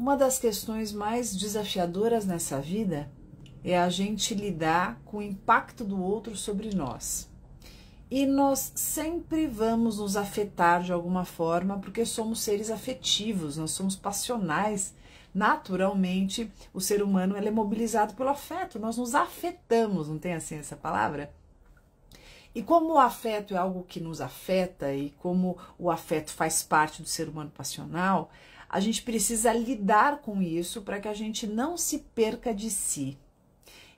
uma das questões mais desafiadoras nessa vida é a gente lidar com o impacto do outro sobre nós. E nós sempre vamos nos afetar de alguma forma, porque somos seres afetivos, nós somos passionais. Naturalmente, o ser humano ele é mobilizado pelo afeto, nós nos afetamos, não tem assim essa palavra? E como o afeto é algo que nos afeta e como o afeto faz parte do ser humano passional, a gente precisa lidar com isso para que a gente não se perca de si.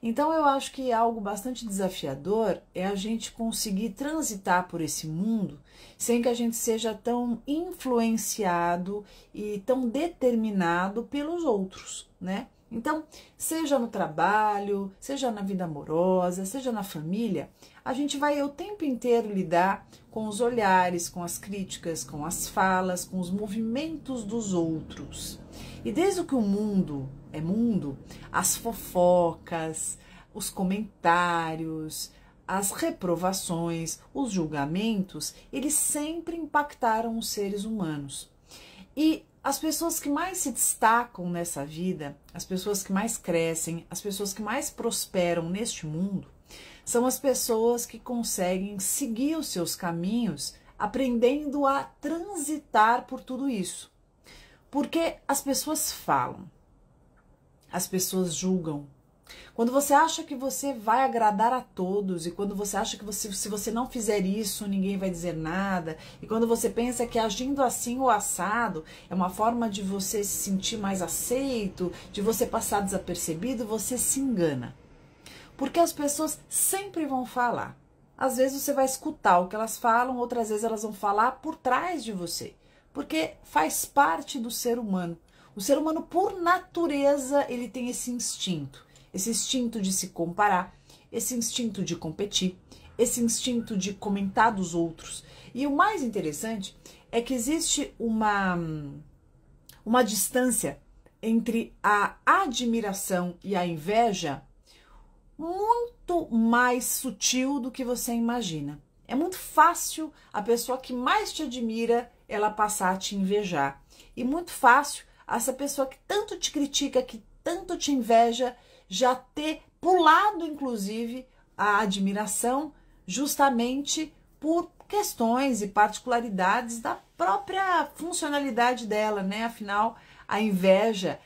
Então eu acho que algo bastante desafiador é a gente conseguir transitar por esse mundo sem que a gente seja tão influenciado e tão determinado pelos outros, né? Então, seja no trabalho, seja na vida amorosa, seja na família, a gente vai o tempo inteiro lidar com os olhares, com as críticas, com as falas, com os movimentos dos outros. E desde que o mundo é mundo, as fofocas, os comentários, as reprovações, os julgamentos, eles sempre impactaram os seres humanos. E as pessoas que mais se destacam nessa vida, as pessoas que mais crescem, as pessoas que mais prosperam neste mundo, são as pessoas que conseguem seguir os seus caminhos, aprendendo a transitar por tudo isso. Porque as pessoas falam, as pessoas julgam. Quando você acha que você vai agradar a todos, e quando você acha que se você não fizer isso, ninguém vai dizer nada, e quando você pensa que agindo assim ou assado é uma forma de você se sentir mais aceito, de você passar desapercebido, você se engana. Porque as pessoas sempre vão falar. Às vezes você vai escutar o que elas falam, outras vezes elas vão falar por trás de você. Porque faz parte do ser humano. O ser humano, por natureza, ele tem esse instinto de se comparar, esse instinto de competir, esse instinto de comentar dos outros. E o mais interessante é que existe uma distância entre a admiração e a inveja muito mais sutil do que você imagina. É muito fácil a pessoa que mais te admira, ela passar a te invejar. E muito fácil essa pessoa que tanto te critica, que tanto te inveja, já ter pulado, inclusive, a admiração justamente por questões e particularidades da própria funcionalidade dela, né? Afinal, a inveja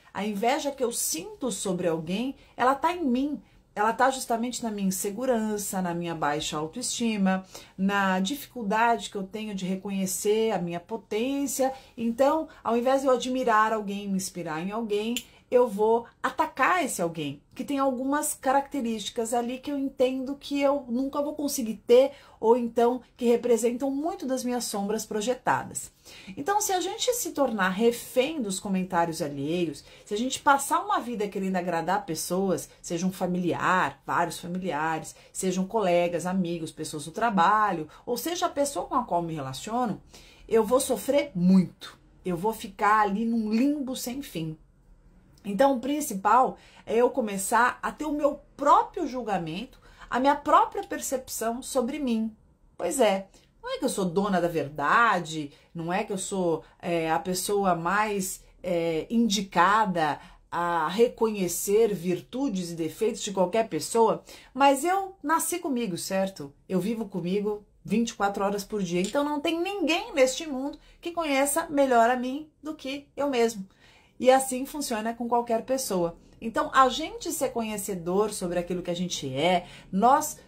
que eu sinto sobre alguém, ela tá em mim. Ela está justamente na minha insegurança, na minha baixa autoestima, na dificuldade que eu tenho de reconhecer a minha potência. Então, ao invés de eu admirar alguém, me inspirar em alguém, eu vou atacar esse alguém, que tem algumas características ali que eu entendo que eu nunca vou conseguir ter, ou então que representam muito das minhas sombras projetadas. Então, se a gente se tornar refém dos comentários alheios, se a gente passar uma vida querendo agradar pessoas, seja um familiar, vários familiares, sejam colegas, amigos, pessoas do trabalho, ou seja a pessoa com a qual me relaciono, eu vou sofrer muito. Eu vou ficar ali num limbo sem fim. Então, o principal é eu começar a ter o meu próprio julgamento, a minha própria percepção sobre mim. Pois é, não é que eu sou dona da verdade, não é que eu sou a pessoa mais indicada a reconhecer virtudes e defeitos de qualquer pessoa, mas eu nasci comigo, certo? Eu vivo comigo 24 horas por dia, então não tem ninguém neste mundo que conheça melhor a mim do que eu mesmo. E assim funciona com qualquer pessoa. Então, a gente ser conhecedor sobre aquilo que a gente é, nós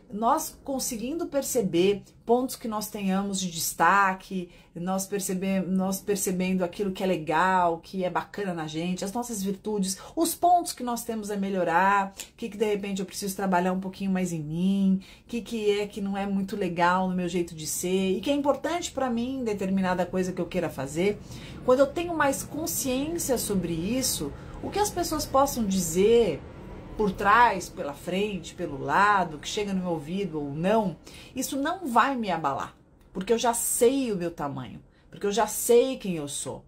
conseguindo perceber pontos que nós tenhamos de destaque, nós percebendo aquilo que é legal, que é bacana na gente, as nossas virtudes, os pontos que nós temos a melhorar, que de repente eu preciso trabalhar um pouquinho mais em mim, que não é muito legal no meu jeito de ser e que é importante para mim determinada coisa que eu queira fazer. Quando eu tenho mais consciência sobre isso, o que as pessoas possam dizer por trás, pela frente, pelo lado, que chega no meu ouvido ou não, isso não vai me abalar, porque eu já sei o meu tamanho, porque eu já sei quem eu sou.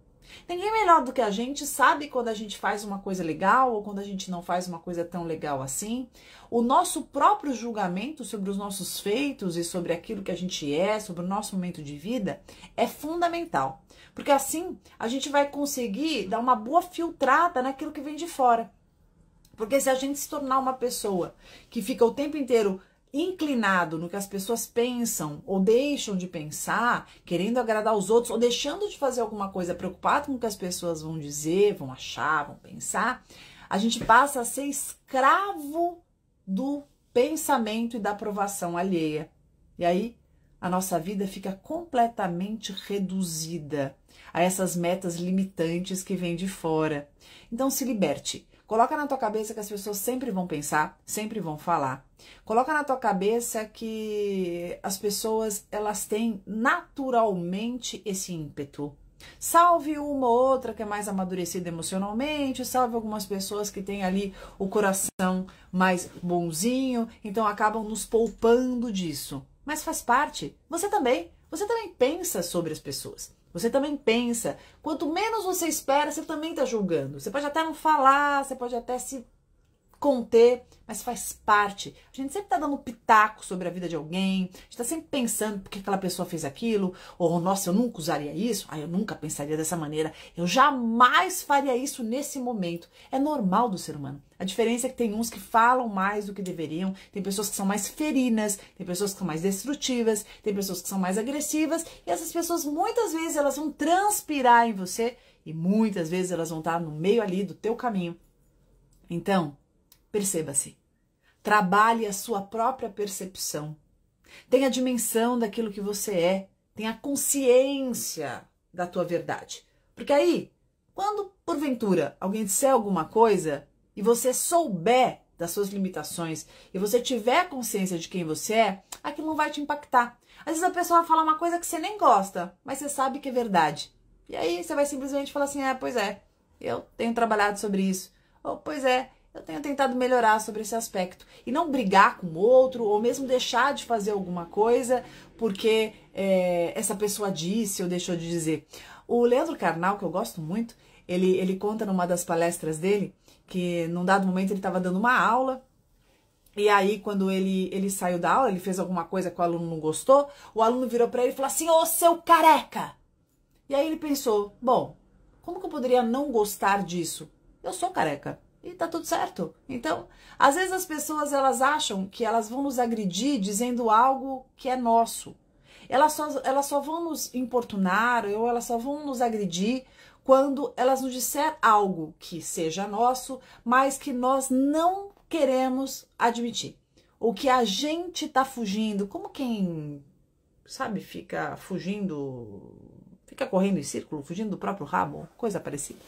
Ninguém melhor do que a gente sabe quando a gente faz uma coisa legal ou quando a gente não faz uma coisa tão legal assim. O nosso próprio julgamento sobre os nossos feitos e sobre aquilo que a gente é, sobre o nosso momento de vida, é fundamental. Porque assim a gente vai conseguir dar uma boa filtrada naquilo que vem de fora. Porque se a gente se tornar uma pessoa que fica o tempo inteiro inclinado no que as pessoas pensam ou deixam de pensar, querendo agradar os outros ou deixando de fazer alguma coisa preocupado com o que as pessoas vão dizer, vão achar, vão pensar, a gente passa a ser escravo do pensamento e da aprovação alheia. E aí a nossa vida fica completamente reduzida a essas metas limitantes que vêm de fora. Então se liberte. Coloca na tua cabeça que as pessoas sempre vão pensar, sempre vão falar. Coloca na tua cabeça que as pessoas, elas têm naturalmente esse ímpeto. Salve uma ou outra que é mais amadurecida emocionalmente, salve algumas pessoas que têm ali o coração mais bonzinho, então acabam nos poupando disso. Mas faz parte. Você também pensa sobre as pessoas. Você também pensa, quanto menos você espera, você também está julgando. Você pode até não falar, você pode até se conter, mas faz parte. A gente sempre está dando pitaco sobre a vida de alguém, a gente está sempre pensando por que aquela pessoa fez aquilo, ou nossa, eu nunca usaria isso, eu nunca pensaria dessa maneira, eu jamais faria isso nesse momento. É normal do ser humano. A diferença é que tem uns que falam mais do que deveriam, tem pessoas que são mais ferinas, tem pessoas que são mais destrutivas, tem pessoas que são mais agressivas, e essas pessoas muitas vezes elas vão transpirar em você e muitas vezes elas vão estar no meio ali do teu caminho. Então, perceba-se. Trabalhe a sua própria percepção. Tenha a dimensão daquilo que você é. Tenha consciência da tua verdade. Porque aí, quando porventura alguém disser alguma coisa e você souber das suas limitações e você tiver consciência de quem você é, aquilo não vai te impactar. Às vezes a pessoa vai falar uma coisa que você nem gosta, mas você sabe que é verdade. E aí você vai simplesmente falar assim, pois é, eu tenho trabalhado sobre isso. Ou, pois é, eu tenho tentado melhorar sobre esse aspecto. E não brigar com o outro, ou mesmo deixar de fazer alguma coisa porque essa pessoa disse ou deixou de dizer. O Leandro Carnal, que eu gosto muito, ele conta numa das palestras dele que num dado momento ele estava dando uma aula e aí quando ele saiu da aula, ele fez alguma coisa que o aluno não gostou, o aluno virou para ele e falou assim, ô seu careca! E aí ele pensou, bom, como que eu poderia não gostar disso? Eu sou careca. E tá tudo certo. Então, às vezes as pessoas elas acham que elas vão nos agredir dizendo algo que é nosso. Elas só vão nos importunar ou elas só vão nos agredir quando elas nos disser algo que seja nosso, mas que nós não queremos admitir. Ou que a gente tá fugindo, como quem, sabe, fica fugindo, fica correndo em círculo, fugindo do próprio rabo, coisa parecida.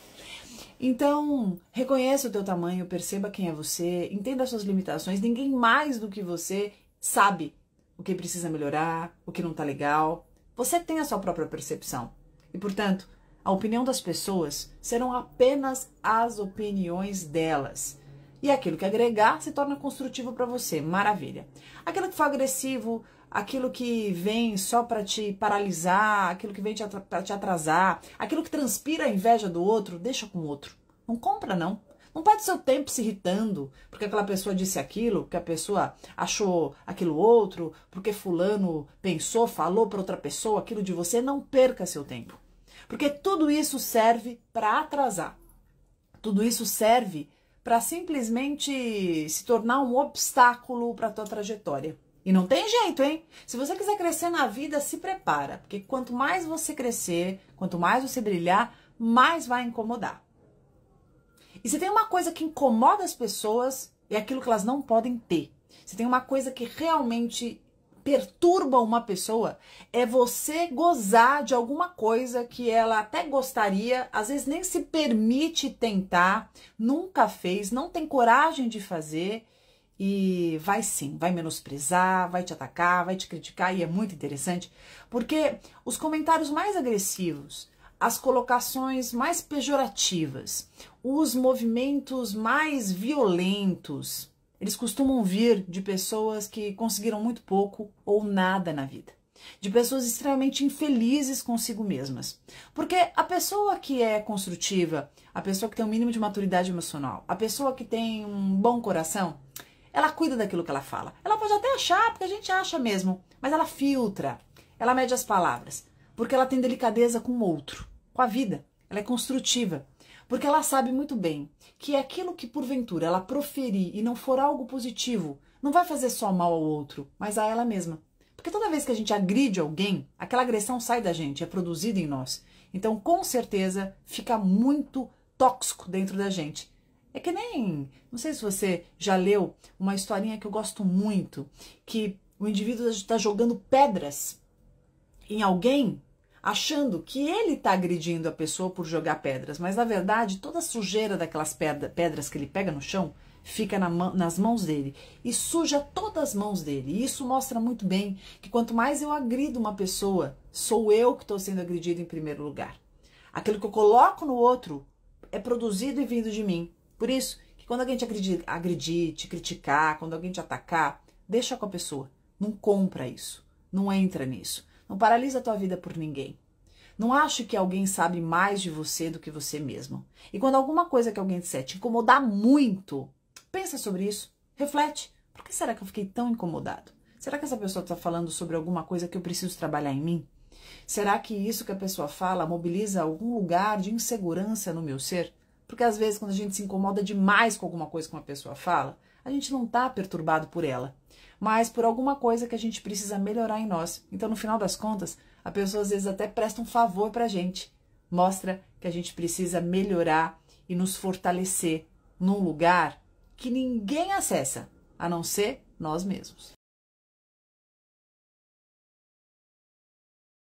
Então, reconheça o teu tamanho, perceba quem é você, entenda as suas limitações. Ninguém mais do que você sabe o que precisa melhorar, o que não tá legal. Você tem a sua própria percepção. E, portanto, a opinião das pessoas serão apenas as opiniões delas. E aquilo que agregar se torna construtivo para você. Maravilha. Aquilo que for agressivo, aquilo que vem só para te paralisar, aquilo que vem para te atrasar, aquilo que transpira a inveja do outro, deixa com o outro. Não compra, não. Não perde seu tempo se irritando porque aquela pessoa disse aquilo, porque a pessoa achou aquilo outro, porque fulano pensou, falou para outra pessoa aquilo de você. Não perca seu tempo. Porque tudo isso serve para atrasar. Tudo isso serve para simplesmente se tornar um obstáculo para a tua trajetória. E não tem jeito, hein? Se você quiser crescer na vida, se prepara. Porque quanto mais você crescer, quanto mais você brilhar, mais vai incomodar. E se tem uma coisa que incomoda as pessoas, é aquilo que elas não podem ter. Se tem uma coisa que realmente perturba uma pessoa, é você gozar de alguma coisa que ela até gostaria, às vezes nem se permite tentar, nunca fez, não tem coragem de fazer. E vai sim, vai menosprezar, vai te atacar, vai te criticar, e é muito interessante, porque os comentários mais agressivos, as colocações mais pejorativas, os movimentos mais violentos, eles costumam vir de pessoas que conseguiram muito pouco ou nada na vida. de pessoas extremamente infelizes consigo mesmas. Porque a pessoa que é construtiva, a pessoa que tem um mínimo de maturidade emocional, a pessoa que tem um bom coração, ela cuida daquilo que ela fala. Ela pode até achar, porque a gente acha mesmo, mas ela filtra, ela mede as palavras, porque ela tem delicadeza com o outro, com a vida. Ela é construtiva, porque ela sabe muito bem que aquilo que porventura ela proferir e não for algo positivo, não vai fazer só mal ao outro, mas a ela mesma. Porque toda vez que a gente agride alguém, aquela agressão sai da gente, é produzida em nós. Então, com certeza, fica muito tóxico dentro da gente. É que nem, não sei se você já leu uma historinha que eu gosto muito, que o indivíduo está jogando pedras em alguém, achando que ele está agredindo a pessoa por jogar pedras, mas na verdade toda a sujeira daquelas pedras que ele pega no chão fica nas mãos dele e suja todas as mãos dele. E isso mostra muito bem que quanto mais eu agrido uma pessoa, sou eu que estou sendo agredido em primeiro lugar. Aquilo que eu coloco no outro é produzido e vindo de mim. Por isso que quando alguém te agredir, te criticar, quando alguém te atacar, deixa com a pessoa. Não compra isso, não entra nisso. Não paralisa a tua vida por ninguém. Não ache que alguém sabe mais de você do que você mesmo. E quando alguma coisa que alguém disser te incomodar muito, pensa sobre isso, reflete. Por que será que eu fiquei tão incomodado? Será que essa pessoa está falando sobre alguma coisa que eu preciso trabalhar em mim? Será que isso que a pessoa fala mobiliza algum lugar de insegurança no meu ser? Porque às vezes quando a gente se incomoda demais com alguma coisa que uma pessoa fala, a gente não está perturbado por ela, mas por alguma coisa que a gente precisa melhorar em nós. Então, no final das contas, a pessoa às vezes até presta um favor pra gente. Mostra que a gente precisa melhorar e nos fortalecer num lugar que ninguém acessa, a não ser nós mesmos.